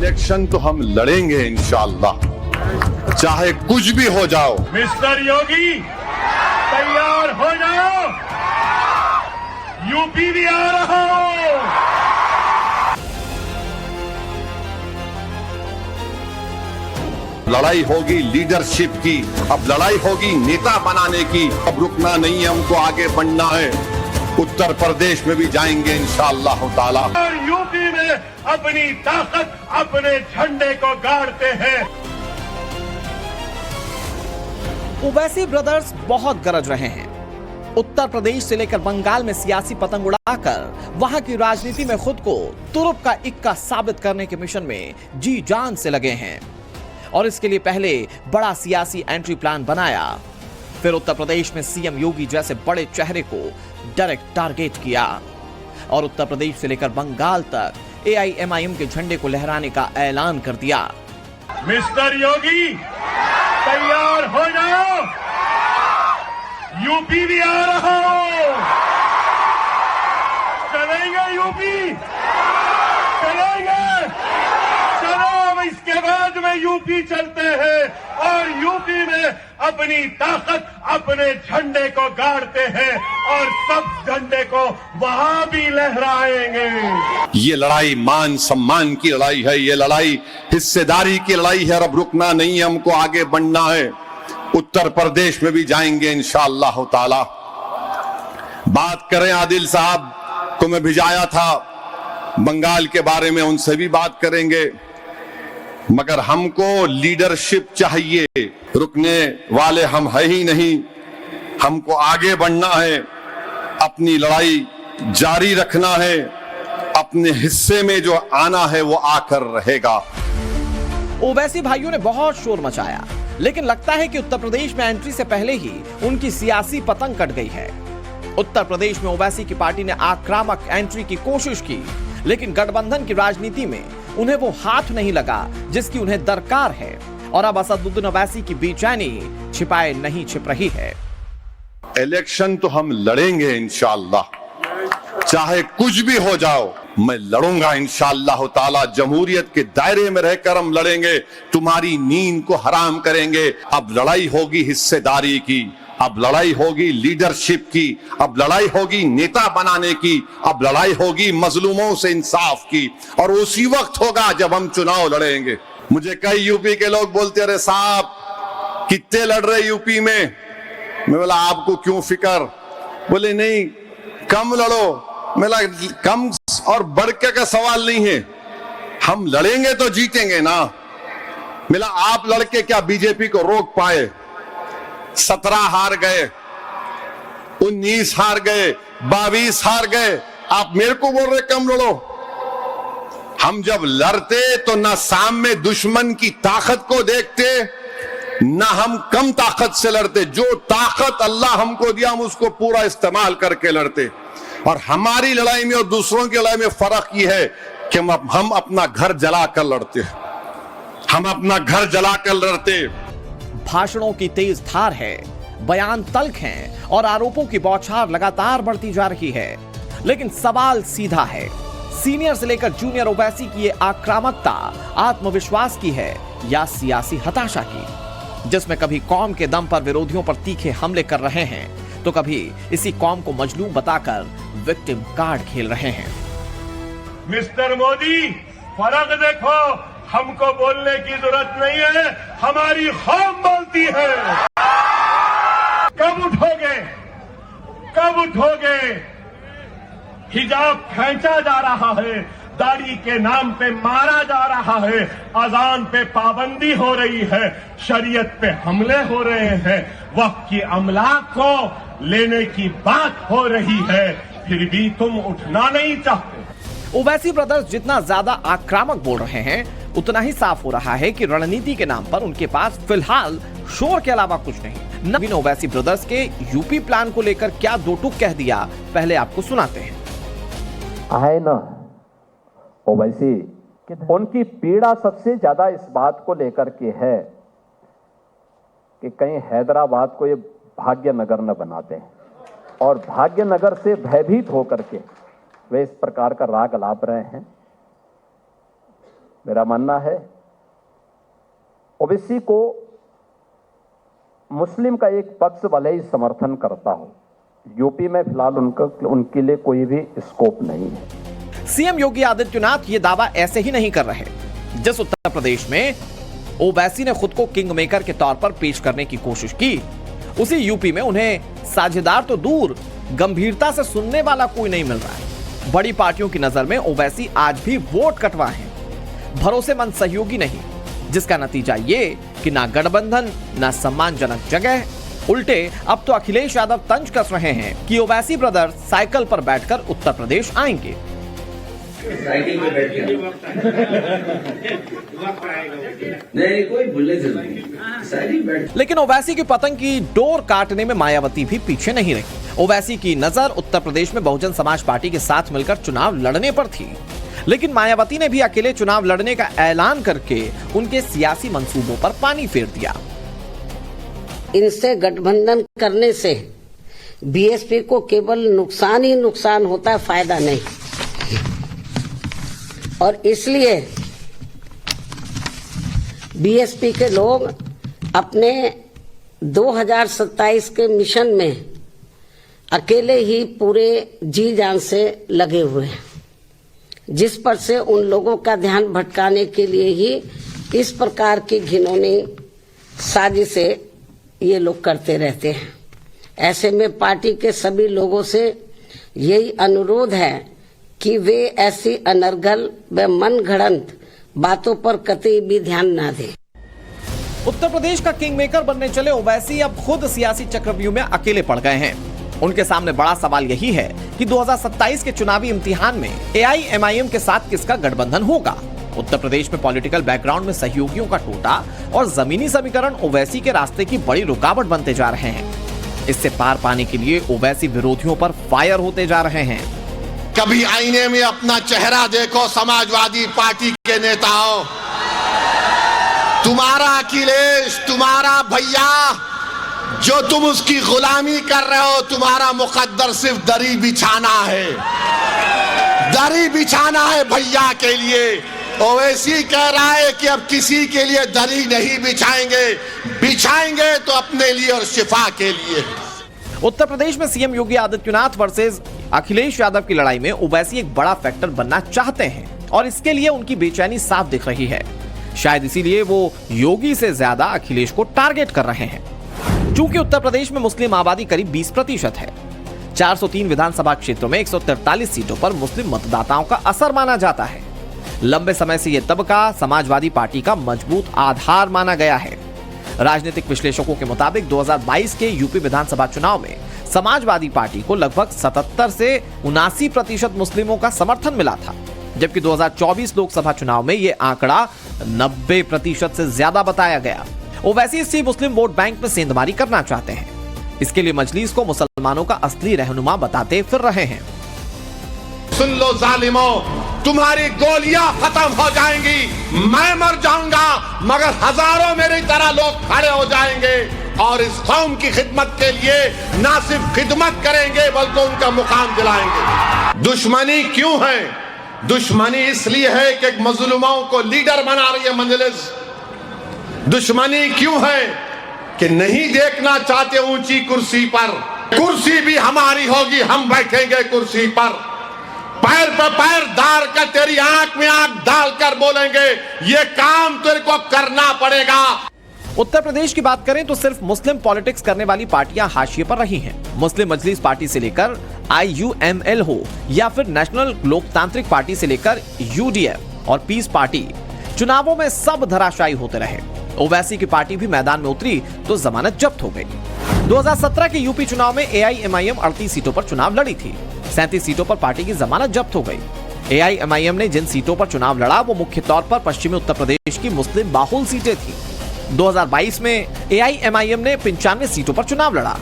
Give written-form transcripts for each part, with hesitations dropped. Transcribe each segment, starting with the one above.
Election तो हम लड़ेंगे इंशाअल्लाह, चाहे कुछ भी हो जाओ। मिस्टर योगी तैयार हो जाओ, यूपी भी आ रहा हो। लड़ाई होगी लीडरशिप की, अब लड़ाई होगी नेता बनाने की। अब रुकना नहीं है, हमको आगे बढ़ना है। उत्तर प्रदेश में भी जाएंगे इंशाअल्लाह ताला, और यूपी में अपनी ताकत अपने झंडे को गाड़ते हैं। ओवैसी ब्रदर्स बहुत गरज रहे हैं। उत्तर प्रदेश से लेकर बंगाल में सियासी पतंग उड़ाकर वहां की राजनीति में खुद को तुरुप का इक्का साबित करने के मिशन में जी जान से लगे हैं। और इसके लिए पहले बड़ा सियासी एंट्री प्लान बनाया, फिर उत्तर प्रदेश में सीएम योगी जैसे बड़े चेहरे को डायरेक्ट टारगेट किया और उत्तर प्रदेश से लेकर बंगाल तक एआईएमआईएम के झंडे को लहराने का ऐलान कर दिया। मिस्टर योगी तैयार हो जाओ, यूपी भी आ रहा हो। चलेंगे यूपी, चलेंगे। चलो अब इसके बाद में यूपी चलते हैं और यूपी में अपनी ताकत अपने झंडे को गाड़ते हैं और सब झंडे को वहां भी लहराएंगे। ये लड़ाई मान सम्मान की लड़ाई है, ये लड़ाई हिस्सेदारी की लड़ाई है। अब रुकना नहीं है, हमको आगे बढ़ना है। उत्तर प्रदेश में भी जाएंगे इंशाअल्लाह ताला। बात करें आदिल साहब को मैं भिजाया था बंगाल के बारे में, उनसे भी बात करेंगे। मगर हमको लीडरशिप चाहिए, रुकने वाले हम है ही नहीं। हमको आगे बढ़ना है, अपनी लड़ाई जारी रखना है। अपने हिस्से में जो आना है वो आकर रहेगा। ओवैसी भाइयों ने बहुत शोर मचाया, लेकिन लगता है कि उत्तर प्रदेश में एंट्री से पहले ही उनकी सियासी पतंग कट गई है। उत्तर प्रदेश में ओवैसी की पार्टी ने आक्रामक एंट्री की कोशिश की, लेकिन गठबंधन की राजनीति में उन्हें वो हाथ नहीं लगा जिसकी उन्हें दरकार है। और अब असदुद्दीन ओवैसी की बेचैनी छिपाए नहीं छिप रही है। इलेक्शन तो हम लड़ेंगे इंशाअल्लाह, चाहे कुछ भी हो जाओ। मैं लड़ूंगा इंशाअल्लाह ताला, जमहूरियत के दायरे में रहकर हम लड़ेंगे। तुम्हारी नींद को हराम करेंगे। अब लड़ाई होगी हिस्सेदारी की, अब लड़ाई होगी लीडरशिप की, अब लड़ाई होगी नेता बनाने की, अब लड़ाई होगी मजलूमों से इंसाफ की। और उसी वक्त होगा जब हम चुनाव लड़ेंगे। मुझे कई यूपी के लोग बोलते, अरे साहब कितने लड़ रहे यूपी में। मैं बोला आपको क्यों फिक्र? बोले नहीं कम लड़ो। मैं कम और बढ़ के का सवाल नहीं है, हम लड़ेंगे तो जीतेंगे ना। मिला आप लड़के क्या बीजेपी को रोक पाए? 17 हार गए, 19 हार गए, 22 हार गए। आप मेरे को बोल रहे कम लड़ो। हम जब लड़ते तो ना सामने दुश्मन की ताकत को देखते, ना हम कम ताकत से लड़ते। जो ताकत अल्लाह हमको दिया हम उसको पूरा इस्तेमाल करके लड़ते। और हमारी लड़ाई में और दूसरों की लड़ाई में फर्क यह है कि हम अपना घर जलाकर लड़ते, हम अपना घर जलाकर लड़ते। भाषणों की तेज धार है, बयान तल्ख हैं और आरोपों की बौछार लगातार बढ़ती जा रही है। लेकिन सवाल सीधा है, सीनियर से लेकर जूनियर ओवैसी की ये आक्रामकता आत्मविश्वास की है या सियासी हताशा की, जिसमें कभी कौम के दम पर विरोधियों पर तीखे हमले कर रहे हैं तो कभी इसी कौम को मजलूम बताकर विक्टिम कार्ड खेल रहे हैं। मिस्टर मोदी फर्क देखो, हमको बोलने की जरूरत नहीं है, हमारी कौम बोलती है। कब उठोगे, कब उठोगे? हिजाब खींचा जा रहा है, दाढ़ी के नाम पे मारा जा रहा है, अजान पे पाबंदी हो रही है, शरीयत पे हमले हो रहे हैं, वक्त की अमलाक को लेने की बात हो रही है, फिर भी तुम उठना नहीं चाहते। ओवैसी ब्रदर्स जितना ज्यादा आक्रामक बोल रहे हैं, उतना ही साफ हो रहा है कि रणनीति के नाम पर उनके पास फिलहाल शोर के अलावा कुछ नहीं। नवीन ओवैसी ब्रदर्स के यूपी प्लान को लेकर क्या दो टूक कह दिया, पहले आपको सुनाते हैं। है ना ओवैसी, उनकी पीड़ा सबसे ज्यादा इस बात को लेकर के है कि कहीं हैदराबाद को ये भाग्यनगर न बनाते हैं और भाग्यनगर से भयभीत होकर के वे इस प्रकार का राग अलाप रहे हैं। मेरा मानना है ओबीसी को मुस्लिम का एक पक्ष भले ही समर्थन करता हो, यूपी में फिलहाल उनके लिए कोई भी स्कोप नहीं है। सीएम योगी आदित्यनाथ ये दावा ऐसे ही नहीं कर रहे। जिस उत्तर प्रदेश में ओवैसी ने खुद को किंग मेकर के तौर पर पेश करने की कोशिश की, उसी यूपी में उन्हें साझेदार तो दूर, गंभीरता से सुनने वाला कोई नहीं मिल रहा है। बड़ी पार्टियों की नजर में ओवैसी आज भी वोट कटवा है, भरोसेमंद सहयोगी नहीं, जिसका नतीजा ये कि ना गठबंधन ना सम्मानजनक जगह, उल्टे अब तो अखिलेश यादव तंज कस रहे हैं कि ओवैसी ब्रदर्स साइकिल पर बैठकर उत्तर प्रदेश आएंगे। साइकिल पे बैठ के नहीं, कोई भूलने से साइकिल बैठ। लेकिन ओवैसी की पतंग की डोर काटने में मायावती भी पीछे नहीं रही। ओवैसी की नजर उत्तर प्रदेश में बहुजन समाज पार्टी के साथ मिलकर चुनाव लड़ने पर थी, लेकिन मायावती ने भी अकेले चुनाव लड़ने का ऐलान करके उनके सियासी मंसूबों पर पानी फेर दिया। इनसे गठबंधन करने से बीएसपी को केवल नुकसान ही नुकसान होता है, फायदा नहीं। और इसलिए बीएसपी के लोग अपने 2027 के मिशन में अकेले ही पूरे जी जान से लगे हुए हैं, जिस पर से उन लोगों का ध्यान भटकाने के लिए ही इस प्रकार की घिनौनी साजिशें ये लोग करते रहते हैं। ऐसे में पार्टी के सभी लोगों से यही अनुरोध है कि वे ऐसी अनर्गल व मनगढ़ंत बातों पर कतई भी ध्यान ना दें। उत्तर प्रदेश का किंग मेकर बनने चले ओवैसी अब खुद सियासी चक्रव्यूह में अकेले पड़ गए हैं। उनके सामने बड़ा सवाल यही है कि 2027 के चुनावी इम्तिहान में AIMIM के साथ किसका गठबंधन होगा। उत्तर प्रदेश में पॉलिटिकल बैकग्राउंड में सहयोगियों का टोटा और जमीनी समीकरण ओवैसी के रास्ते की बड़ी रुकावट बनते जा रहे हैं। इससे पार पाने के लिए ओवैसी विरोधियों पर फायर होते जा रहे हैं। कभी आईने में अपना चेहरा देखो समाजवादी पार्टी के नेताओं, तुम्हारा अखिलेश, तुम्हारा भैया, जो तुम उसकी गुलामी कर रहे हो, तुम्हारा मुकद्दर सिर्फ दरी बिछाना है, दरी बिछाना है भैया के लिए। ओवैसी कह रहा है कि अब किसी के लिए दरी नहीं बिछाएंगे, बिछाएंगे तो अपने लिए और शिफा के लिए। उत्तर प्रदेश में सीएम योगी आदित्यनाथ वर्सेस अखिलेश यादव की लड़ाई में ओवैसी एक बड़ा फैक्टर बनना चाहते हैं और इसके लिए उनकी बेचैनी साफ दिख रही है। शायद इसीलिए वो योगी से ज्यादा अखिलेश को टारगेट कर रहे हैं। चूंकि उत्तर प्रदेश में मुस्लिम आबादी करीब 20% है, 403 विधानसभा क्षेत्रों में 143 सीटों पर मुस्लिम मतदाताओं का असर माना जाता है। लंबे समय से यह तबका समाजवादी पार्टी का मजबूत आधार माना गया है। राजनीतिक विश्लेषकों के मुताबिक 2022 के यूपी विधानसभा चुनाव में समाजवादी पार्टी को लगभग 77 से 79% मुस्लिमों का समर्थन मिला था, जबकि 2024 लोकसभा चुनाव में यह आंकड़ा 90% से ज्यादा बताया गया। ओवैसी इसी मुस्लिम वोट बैंक में सेंधमारी करना चाहते हैं। इसके लिए मजलिस को मुसलमानों का असली रहनुमा बताते फिर रहे हैं। सुन लो जालिमों, तुम्हारी गोलियां खत्म हो जाएंगी, मैं मर जाऊंगा, मगर हजारों मेरी तरह लोग खड़े हो जाएंगे और इस कौम की खिदमत के लिए ना सिर्फ खिदमत करेंगे बल्कि उनका मुकाम दिलाएंगे। दुश्मनी क्यों है? दुश्मनी इसलिए है कि मजलूमों को लीडर बना रही है मजलिस। दुश्मनी क्यों है कि नहीं देखना चाहते ऊंची कुर्सी पर, कुर्सी भी हमारी होगी, हम बैठेंगे कुर्सी पर, पैर पर पैर डाल कर तेरी आंख में आंख डालकर बोलेंगे ये काम तेरे को करना पड़ेगा। उत्तर प्रदेश की बात करें तो सिर्फ मुस्लिम पॉलिटिक्स करने वाली पार्टियां हाशिए पर रही हैं। मुस्लिम मजलिस पार्टी से लेकर IUML हो या फिर नेशनल लोकतांत्रिक पार्टी से लेकर UDF और पीस पार्टी, चुनावों में सब धराशायी होते रहे। ओवैसी की पार्टी भी मैदान में उतरी तो जमानत जब्त हो गई। 2017 के यूपी चुनाव में AIMIM 38 सीटों पर चुनाव लड़ी थी। 37 सीटों पर पार्टी की जमानत जब्त हो गई। AIMIM ने जिन सीटों पर चुनाव लड़ा वो मुख्य तौर पर पश्चिमी उत्तर प्रदेश की मुस्लिम बाहुल सीटें थी। 2022 में AIMIM ने 95 सीटों पर चुनाव लड़ा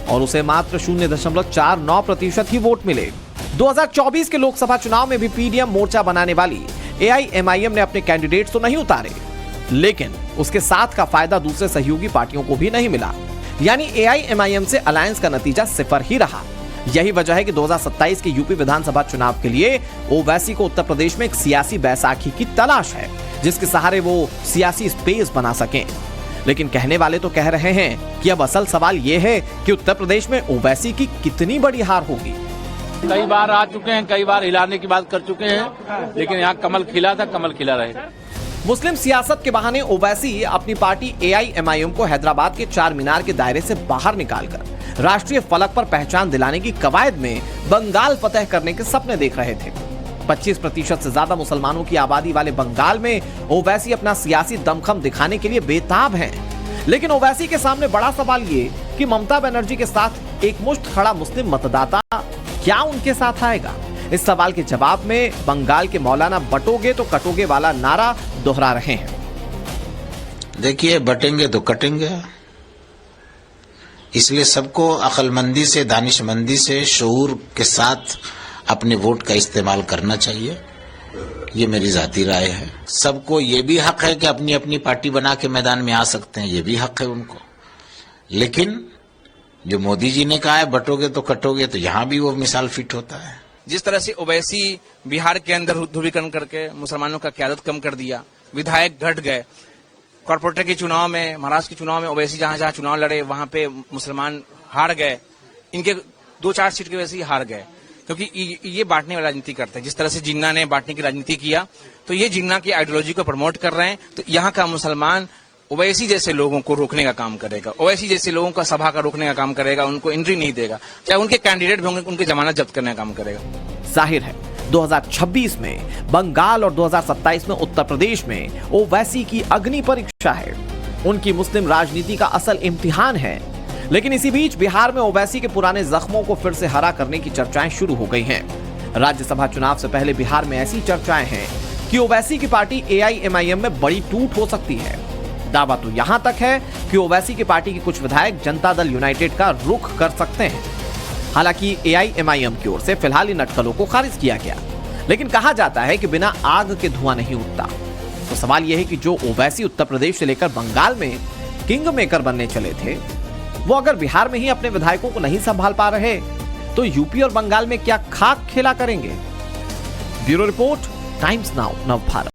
और उसे मात्र 0.49% ही वोट मिले। 2024 के लोकसभा चुनाव में भी PDM मोर्चा बनाने वाली AIMIM ने अपने कैंडिडेट्स तो नहीं उतारे, लेकिन उसके साथ का फायदा दूसरे सहयोगी पार्टियों को भी नहीं मिला। यानी AIMIM से अलायंस का नतीजा सिफर ही रहा। यही वजह है कि 2027 के यूपी विधानसभा चुनाव के लिए ओवैसी को उत्तर प्रदेश में एक सियासी बैसाखी की तलाश है, जिसके सहारे वो सियासी स्पेस बना सकें। लेकिन कहने वाले तो कह रहे हैं कि अब असल सवाल ये है कि उत्तर प्रदेश में ओवैसी की कितनी बड़ी हार होगी। कई बार आ चुके हैं, कई बार हिलाने की बात कर चुके हैं, लेकिन यहाँ कमल खिला था, कमल खिला रहे। मुस्लिम सियासत के बहाने ओवैसी अपनी पार्टी AIMIM को हैदराबाद के चार मीनार के दायरे से बाहर निकालकर राष्ट्रीय फलक पर पहचान दिलाने की कवायद में बंगाल फतह करने के सपने देख रहे थे। 25% से ज्यादा मुसलमानों की आबादी वाले बंगाल में ओवैसी अपना सियासी दमखम दिखाने के लिए बेताब हैं। लेकिन ओवैसी के सामने बड़ा सवाल ये कि ममता बनर्जी के साथ एक मुश्त खड़ा मुस्लिम मतदाता क्या उनके साथ आएगा। इस सवाल के जवाब में बंगाल के मौलाना बटोगे तो कटोगे वाला नारा दोहरा रहे हैं। देखिए, बटेंगे तो कटेंगे, इसलिए सबको अक्लमंदी से, दानिशमंदी से, शऊर के साथ अपने वोट का इस्तेमाल करना चाहिए। ये मेरी जाती राय है। सबको ये भी हक है कि अपनी अपनी पार्टी बना के मैदान में आ सकते हैं, ये भी हक है उनको। लेकिन जो मोदी जी ने कहा है बटोगे तो कटोगे, तो यहां भी वो मिसाल फिट होता है। जिस तरह से ओवैसी बिहार के अंदर ध्रुवीकरण करके मुसलमानों का क्यादत कम कर दिया, विधायक घट गए, कॉर्पोरेटर के चुनाव में, महाराष्ट्र के चुनाव में ओवैसी जहां जहां चुनाव लड़े वहां पे मुसलमान हार गए। इनके 2-4 सीट की वजह से हार गए, क्योंकि ये बांटने वाली राजनीति करते हैं। जिस तरह से जिन्ना ने बांटने की राजनीति किया, तो ये जिन्ना की आइडियोलॉजी को प्रमोट कर रहे हैं। तो यहाँ का मुसलमान ओवैसी जैसे लोगों को रोकने का काम करेगा, ओवैसी जैसे लोगों का सभा का रोकने का काम करेगा, उनको एंट्री नहीं देगा, चाहे उनके कैंडिडेट भी होंगे, उनकी जमानत जब्त करने का काम करेगा। जाहिर है 2026 में बंगाल और 2027 में उत्तर प्रदेश में ओवैसी की अग्नि परीक्षा है, उनकी मुस्लिम राजनीति का असल इम्तिहान है। लेकिन इसी बीच बिहार में ओवैसी के पुराने जख्मों को फिर से हरा करने की चर्चाएं शुरू हो गई हैं। राज्यसभा चुनाव से पहले बिहार में ऐसी चर्चाएं हैं कि ओवैसी की पार्टी AIMIM में बड़ी टूट हो सकती है। दावा तो यहां तक है कि ओवैसी की पार्टी के कुछ विधायक जनता दल यूनाइटेड का रुख कर सकते हैं। हालांकि AIMIM की ओर से फिलहाल इन अटकलों को खारिज किया गया, लेकिन कहा जाता है कि बिना आग के धुआं नहीं उठता। तो सवाल यह है कि जो ओवैसी उत्तर प्रदेश से लेकर बंगाल में किंग मेकर बनने चले थे, वो अगर बिहार में ही अपने विधायकों को नहीं संभाल पा रहे, तो यूपी और बंगाल में क्या खाक खेला करेंगे। Bureau report, times now, Navbharat.